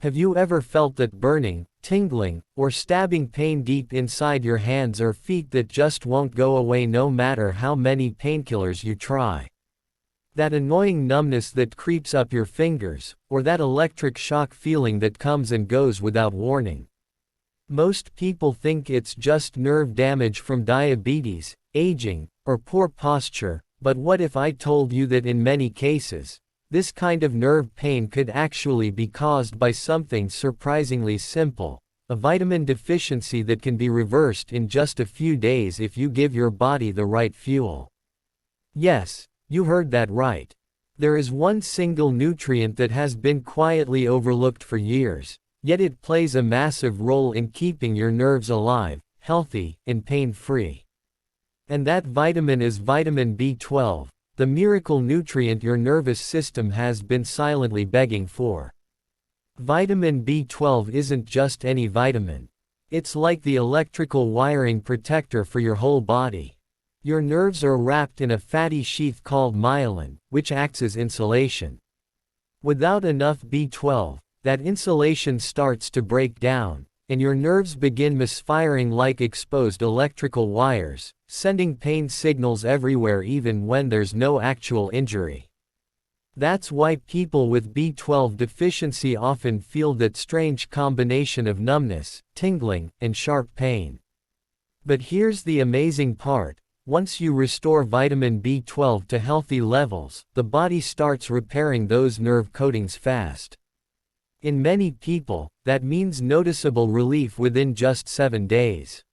Have you ever felt that burning, tingling, or stabbing pain deep inside your hands or feet that just won't go away no matter how many painkillers you try? That annoying numbness that creeps up your fingers, or that electric shock feeling that comes and goes without warning. Most people think it's just nerve damage from diabetes, aging, or poor posture, but what if I told you that in many cases, this kind of nerve pain could actually be caused by something surprisingly simple, a vitamin deficiency that can be reversed in just a few days if you give your body the right fuel? Yes, you heard that right. There is one single nutrient that has been quietly overlooked for years, yet it plays a massive role in keeping your nerves alive, healthy, and pain-free. And that vitamin is vitamin B12. The miracle nutrient your nervous system has been silently begging for. Vitamin B12 isn't just any vitamin. It's like the electrical wiring protector for your whole body. Your nerves are wrapped in a fatty sheath called myelin, which acts as insulation. Without enough B12, that insulation starts to break down, and your nerves begin misfiring like exposed electrical wires, sending pain signals everywhere even when there's no actual injury. That's why people with B12 deficiency often feel that strange combination of numbness, tingling, and sharp pain. But here's the amazing part. Once you restore vitamin B12 to healthy levels, the body starts repairing those nerve coatings fast. In many people, that means noticeable relief within just 7 days.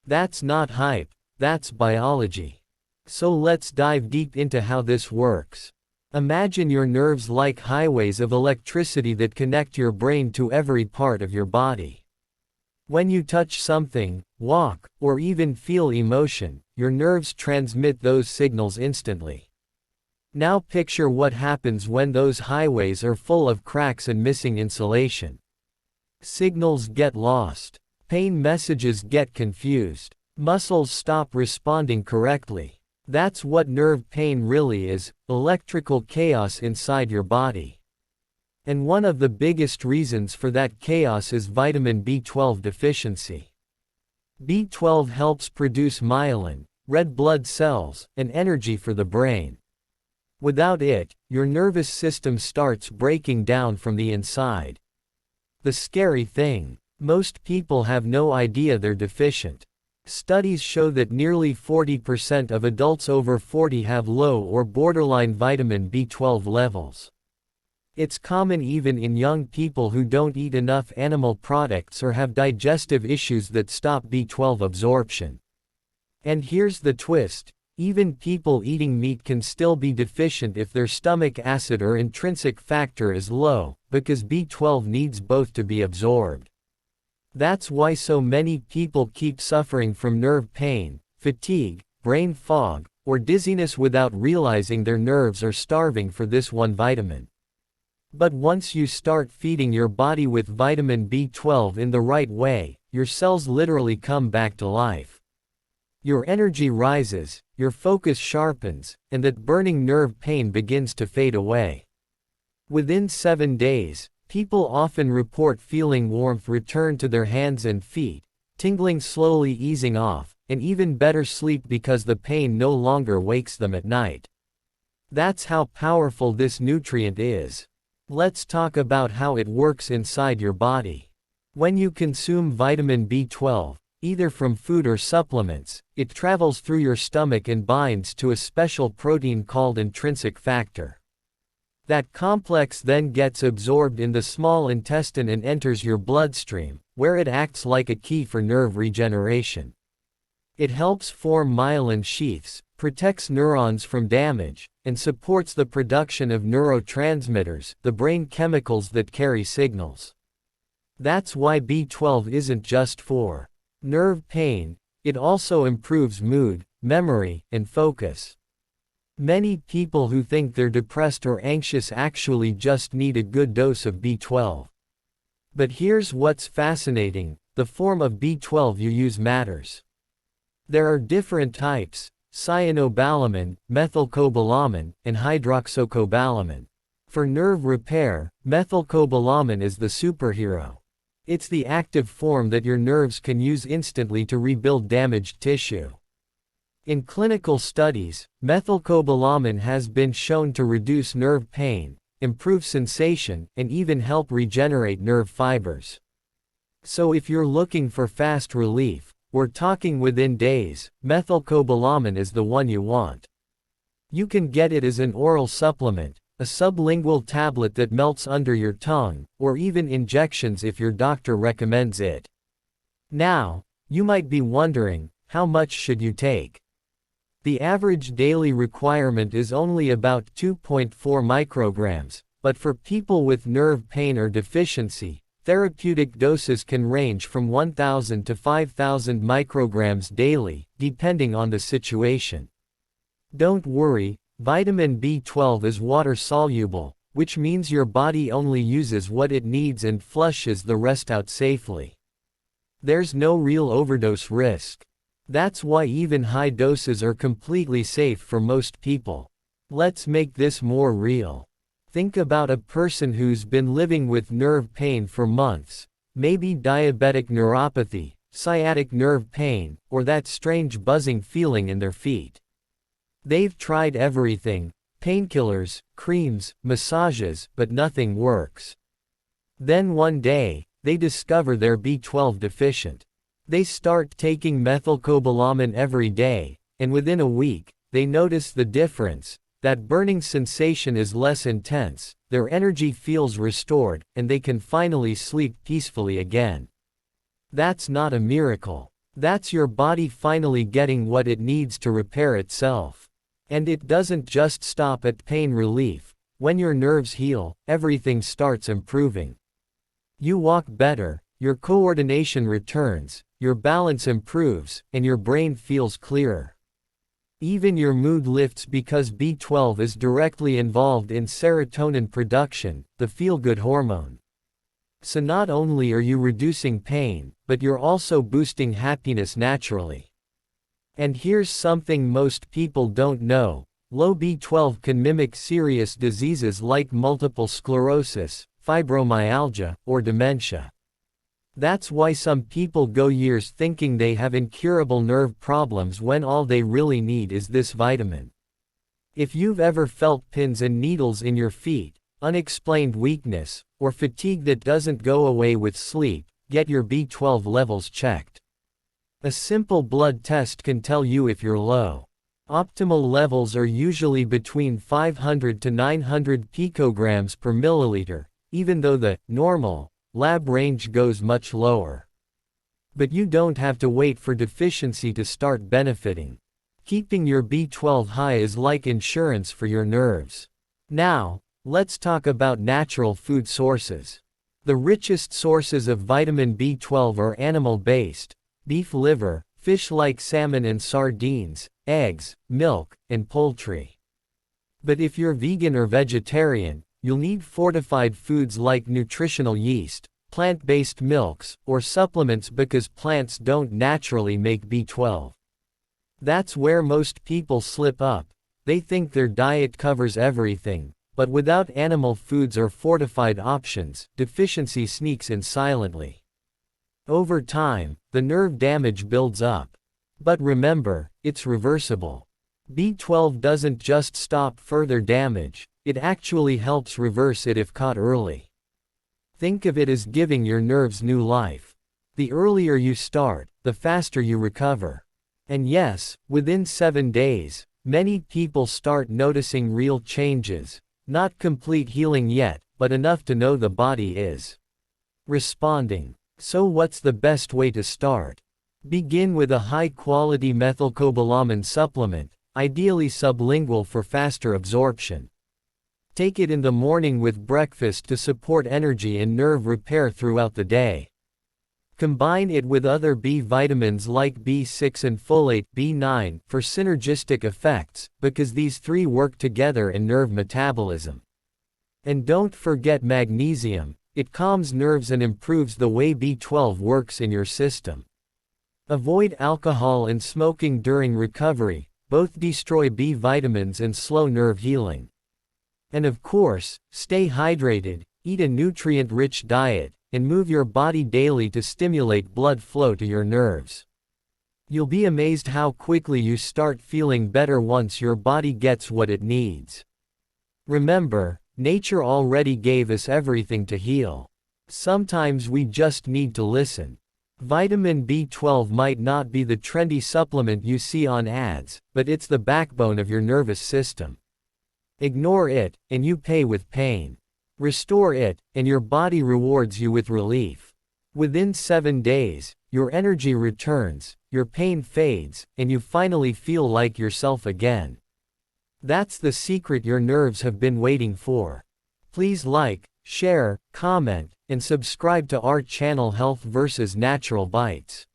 That's not hype, that's biology. So let's dive deep into how this works. Imagine your nerves like highways of electricity that connect your brain to every part of your body. When you touch something, walk, or even feel emotion, your nerves transmit those signals instantly. Now picture what happens when those highways are full of cracks and missing insulation. Signals get lost. Pain messages get confused. Muscles stop responding correctly. That's what nerve pain really is, electrical chaos inside your body. And one of the biggest reasons for that chaos is vitamin B12 deficiency. B12 helps produce myelin, red blood cells, and energy for the brain. Without it, your nervous system starts breaking down from the inside. The scary thing, most people have no idea they're deficient. Studies show that nearly 40% of adults over 40 have low or borderline vitamin B12 levels. It's common even in young people who don't eat enough animal products or have digestive issues that stop B12 absorption. And here's the twist. Even people eating meat can still be deficient if their stomach acid or intrinsic factor is low, because B12 needs both to be absorbed. That's why so many people keep suffering from nerve pain, fatigue, brain fog, or dizziness without realizing their nerves are starving for this one vitamin. But once you start feeding your body with vitamin B12 in the right way, your cells literally come back to life. Your energy rises, your focus sharpens, and that burning nerve pain begins to fade away. Within 7 days, people often report feeling warmth return to their hands and feet, tingling slowly easing off, and even better sleep because the pain no longer wakes them at night. That's how powerful this nutrient is. Let's talk about how it works inside your body. When you consume vitamin B12, either from food or supplements, it travels through your stomach and binds to a special protein called intrinsic factor. That complex then gets absorbed in the small intestine and enters your bloodstream, where it acts like a key for nerve regeneration. It helps form myelin sheaths, protects neurons from damage, and supports the production of neurotransmitters, the brain chemicals that carry signals. That's why B12 isn't just for nerve pain, it also improves mood, memory, and focus. Many people who think they're depressed or anxious actually just need a good dose of B12. But here's what's fascinating, the form of B12 you use matters. There are different types: cyanobalamin, methylcobalamin, and hydroxycobalamin. For nerve repair, methylcobalamin is the superhero. It's the active form that your nerves can use instantly to rebuild damaged tissue. In clinical studies, methylcobalamin has been shown to reduce nerve pain, improve sensation, and even help regenerate nerve fibers. So if you're looking for fast relief, we're talking within days, methylcobalamin is the one you want. You can get it as an oral supplement, a sublingual tablet that melts under your tongue, or even injections if your doctor recommends it. Now, you might be wondering, how much should you take? The average daily requirement is only about 2.4 micrograms, but for people with nerve pain or deficiency, therapeutic doses can range from 1,000 to 5,000 micrograms daily, depending on the situation. Don't worry, vitamin B12 is water-soluble, which means your body only uses what it needs and flushes the rest out safely. There's no real overdose risk. That's why even high doses are completely safe for most people. Let's make this more real. Think about a person who's been living with nerve pain for months, maybe diabetic neuropathy, sciatic nerve pain, or that strange buzzing feeling in their feet. They've tried everything, painkillers, creams, massages, but nothing works. Then one day, they discover they're B12 deficient. They start taking methylcobalamin every day, and within a week, they notice the difference. That burning sensation is less intense, their energy feels restored, and they can finally sleep peacefully again. That's not a miracle. That's your body finally getting what it needs to repair itself. And it doesn't just stop at pain relief. When your nerves heal, everything starts improving. You walk better, your coordination returns, your balance improves, and your brain feels clearer. Even your mood lifts because B12 is directly involved in serotonin production, the feel-good hormone. So not only are you reducing pain, but you're also boosting happiness naturally. And here's something most people don't know: low B12 can mimic serious diseases like multiple sclerosis, fibromyalgia, or dementia. That's why some people go years thinking they have incurable nerve problems when all they really need is this vitamin. If you've ever felt pins and needles in your feet, unexplained weakness, or fatigue that doesn't go away with sleep, get your B12 levels checked. A simple blood test can tell you if you're low. Optimal levels are usually between 500 to 900 picograms per milliliter, even though the normal lab range goes much lower. But you don't have to wait for deficiency to start benefiting. Keeping your B12 high is like insurance for your nerves. Now, let's talk about natural food sources. The richest sources of vitamin B12 are animal-based: beef liver, fish like salmon and sardines, eggs, milk, and poultry. But if you're vegan or vegetarian, you'll need fortified foods like nutritional yeast, plant-based milks, or supplements because plants don't naturally make B12. That's where most people slip up. They think their diet covers everything, but without animal foods or fortified options, deficiency sneaks in silently. Over time, the nerve damage builds up. But remember, it's reversible. B12 doesn't just stop further damage, it actually helps reverse it if caught early. Think of it as giving your nerves new life. The earlier you start, the faster you recover. And yes, within 7 days, many people start noticing real changes. Not complete healing yet, but enough to know the body is responding. So what's the best way to start? Begin with a high-quality methylcobalamin supplement, ideally sublingual for faster absorption. Take it in the morning with breakfast to support energy and nerve repair throughout the day. Combine it with other B vitamins like B6 and folate B9 for synergistic effects, because these three work together in nerve metabolism. And don't forget magnesium, it calms nerves and improves the way B12 works in your system. Avoid alcohol and smoking during recovery, both destroy B vitamins and slow nerve healing. And of course, stay hydrated, eat a nutrient-rich diet, and move your body daily to stimulate blood flow to your nerves. You'll be amazed how quickly you start feeling better once your body gets what it needs. Remember, nature already gave us everything to heal. Sometimes we just need to listen. Vitamin B12 might not be the trendy supplement you see on ads, but it's the backbone of your nervous system. Ignore it, and you pay with pain. Restore it, and your body rewards you with relief. Within 7 days, your energy returns, your pain fades, and you finally feel like yourself again. That's the secret your nerves have been waiting for. Please like, share, comment, and subscribe to our channel Health vs. Natural Bites.